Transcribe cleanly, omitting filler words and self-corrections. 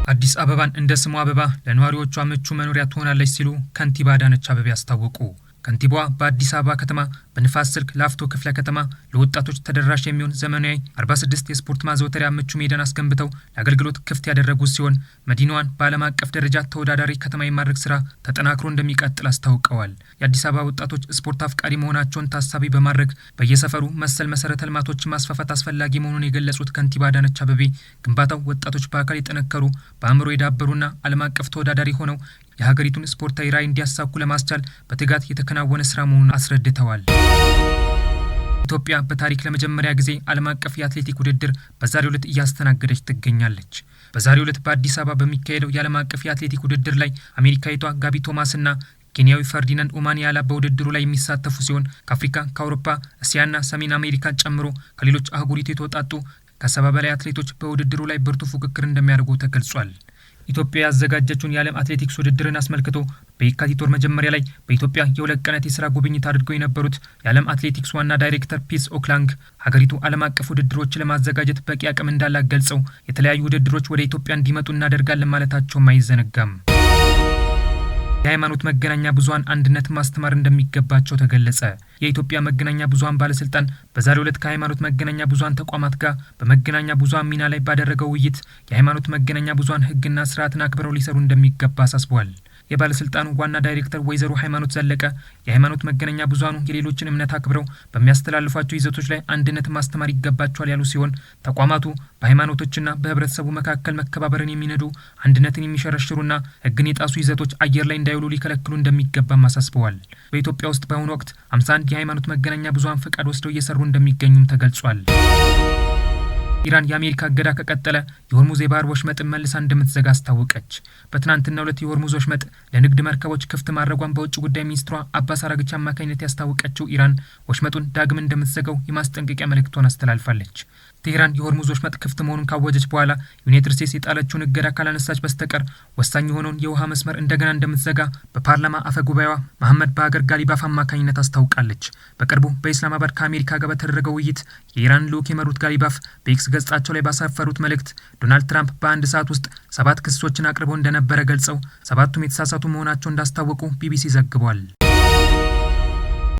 አዲስ አበባን እንደ ስሟ አበባ ለነዋሪዎቿ ምቹ መኖሪያ ትሆናለች ሲሉ ከንቲባ አዳነች አቤቤ አስታወቁ። ከንቲባዋ በአዲስ አበባ ከተማ በንፋስ ስልክ ላፍቶ ክፍለ ከተማ ለወጣቶች ተደራሽ የሚሆን ዘመናዊ 46 የስፖርት ማዘውተሪያ ምቹ ሜዳን አስገንብተው ለአገልግሎት ክፍት ያደረጉ ሲሆን መዲናዋን በዓለም አቀፍ ደረጃ ተወዳዳሪ ከተማ የማድረግ ስራ ተጠናክሮ እንደሚቀጥል አስታውቀዋል። የአዲስ አበባ ወጣቶች ስፖርት አፍቃሪ መሆናቸውን ታሳቢ በማድረግ በየሰፈሩ መሰል መሰረተ ልማቶችን ማስፋፋት አስፈላጊ መሆኑን የገለጹት ከንቲባ አዳነች አቤቤ ግንባታው ወጣቶች በአካል የጠነከሩ በአእምሮ የዳበሩና ዓለም አቀፍ ተወዳዳሪ ሆነው የሀገሪቱን ስፖርታዊ ራዕይ እንዲያሳኩ ለማስቻል በትጋት የተከናወነ ስራ መሆኑን አስረድተዋል። ኢትዮጵያ በታሪክ ለመጀመሪያ ጊዜ ዓለም አቀፍ የአትሌቲክ ውድድር በዛሬው ዕለት እያስተናገደች ትገኛለች። በዛሬው ዕለት በአዲስ አበባ በሚካሄደው የዓለም አቀፍ የአትሌቲክ ውድድር ላይ አሜሪካዊቷ ጋቢ ቶማስና ኬንያዊ ፈርዲናንድ ኦማኒያላ በውድድሩ ላይ የሚሳተፉ ሲሆን ከአፍሪካ፣ ከአውሮፓ፣ እስያና ሰሜን አሜሪካን ጨምሮ ከሌሎች አህጉሪቱ የተወጣጡ ከ70 በላይ አትሌቶች በውድድሩ ላይ ብርቱ ፉክክር እንደሚያደርጉ ተገልጿል። ኢትዮጵያ ያዘጋጀችውን የዓለም አትሌቲክስ ውድድርን አስመልክቶ በየካቲት ወር መጀመሪያ ላይ በኢትዮጵያ የሁለት ቀናት የስራ ጉብኝት አድርገው የነበሩት የዓለም አትሌቲክስ ዋና ዳይሬክተር ፒስ ኦክላንግ ሀገሪቱ ዓለም አቀፍ ውድድሮችን ለማዘጋጀት በቂ አቅም እንዳላት ገልጸው የተለያዩ ውድድሮች ወደ ኢትዮጵያ እንዲመጡ እናደርጋለን ማለታቸውም አይዘነጋም። የሃይማኖት መገናኛ ብዙሃን አንድነት ማስተማር እንደሚገባቸው ተገለጸ። የኢትዮጵያ መገናኛ ብዙሃን ባለስልጣን በዛሬው ዕለት ከሃይማኖት መገናኛ ብዙሃን ተቋማት ጋር በመገናኛ ብዙሃን ሚና ላይ ባደረገው ውይይት የሃይማኖት መገናኛ ብዙሃን ሕግና ስርዓትን አክብረው ሊሰሩ እንደሚገባ አሳስበዋል። የባለስልጣኑ ዋና ዳይሬክተር ወይዘሮ ሃይማኖት ዘለቀ የሃይማኖት መገናኛ ብዙሃኑ የሌሎችን እምነት አክብረው በሚያስተላልፏቸው ይዘቶች ላይ አንድነት ማስተማር ይገባቸዋል ያሉ ሲሆን ተቋማቱ በሃይማኖቶችና በህብረተሰቡ መካከል መከባበርን የሚነዱ አንድነትን የሚሸረሽሩና ሕግን የጣሱ ይዘቶች አየር ላይ እንዳይውሉ ሊከለክሉ እንደሚገባም አሳስበዋል። በኢትዮጵያ ውስጥ በአሁኑ ወቅት 51 የሃይማኖት መገናኛ ብዙሃን ፈቃድ ወስደው እየሰሩ እንደሚገኙም ተገልጿል። ኢራን የአሜሪካ እገዳ ከቀጠለ የሆርሙዝ የባህር ወሽመጥን መልሳ እንደምትዘጋ አስታወቀች። በትናንትናው ዕለት የሆርሙዝ ወሽመጥ ለንግድ መርከቦች ክፍት ማድረጓን በውጭ ጉዳይ ሚኒስትሯ አባስ አራግቺ አማካኝነት ያስታወቀችው ኢራን ወሽመጡን ዳግም እንደምትዘጋው የማስጠንቀቂያ መልእክቷን አስተላልፋለች። ቴህራን የሆርሙዝ ወሽመጥ ክፍት መሆኑን ካወጀች በኋላ ዩናይትድ ስቴትስ የጣለችውን እገዳ ካላነሳች በስተቀር ወሳኝ የሆነውን የውሃ መስመር እንደገና እንደምትዘጋ በፓርላማ አፈ ጉባኤዋ መሐመድ ባገር ጋሊባፍ አማካኝነት አስታውቃለች። በቅርቡ በኢስላማባድ ከአሜሪካ ጋር በተደረገው ውይይት የኢራን ልዑክ የመሩት ጋሊባፍ በኤክስ ገጻቸው ላይ ባሰፈሩት መልእክት ዶናልድ ትራምፕ በአንድ ሰዓት ውስጥ 7 ክሶችን አቅርበው እንደነበረ ገልጸው 7ቱም የተሳሳቱ መሆናቸው እንዳስታወቁ ቢቢሲ ዘግቧል።